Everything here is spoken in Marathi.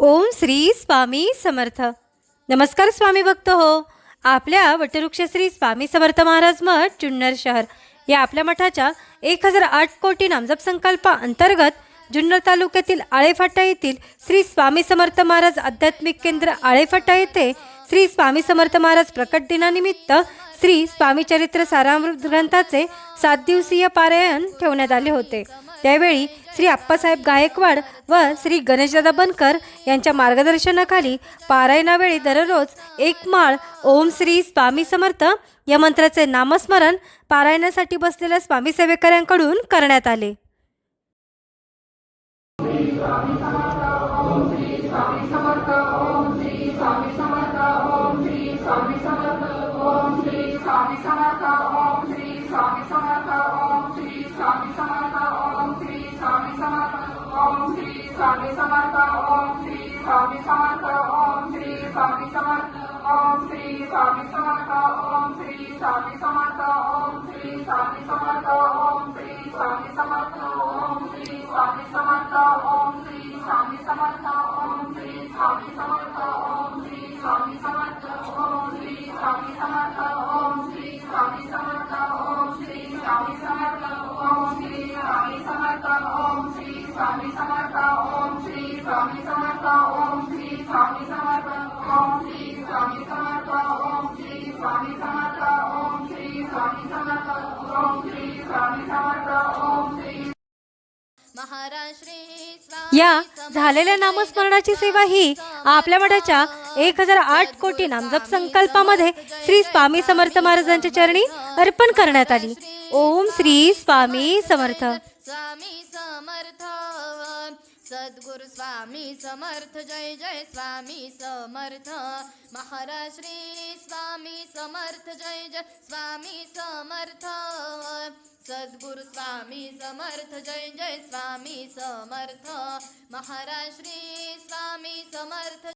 ओम श्री स्वामी समर्थ. नमस्कार स्वामी भक्त हो. आपल्या वटवृक्ष श्री स्वामी समर्थ महाराज मठ जुन्नर शहर या आपल्या मठाच्या 1008 कोटी नामजप संकल्पा अंतर्गत जुन्नर तालुक्यातील आळेफाटा येथील श्री स्वामी समर्थ महाराज आध्यात्मिक केंद्र आळेफाटा येथे श्री स्वामी समर्थ महाराज प्रकट दिनानिमित्त श्री स्वामी चरित्र सारामृत ग्रंथाचे 7 दिवसीय पारायण ठेवण्यात आले होते. त्यावेळी श्री आप्पासाहेब गायकवाड व श्री गणेशदादा बनकर यांच्या मार्गदर्शनाखाली पारायणावेळी दररोज एक माळ ओम श्री स्वामी समर्थ या मंत्राचे नामस्मरण पारायणासाठी बसलेल्या स्वामी सेवेकऱ्यांकडून करण्यात आले. या झालेल्या नामस्मरणाची सेवा ही आपल्या मठाच्या 1008 कोटी नामजप संकल्पामध्ये श्री स्वामी समर्थ महाराजांच्या चरणी अर्पण करण्यात आली. ओम श्री स्वामी समर्थ. स्वामी समर्थ सद्गुरु स्वामी समर्थ जय जय स्वामी समर्थ महाराज श्री स्वामी समर्थ जय जय स्वामी समर्थ सद्गुरु स्वामी समर्थ जय जय स्वामी समर्थ महाराज श्री स्वामी समर्थ.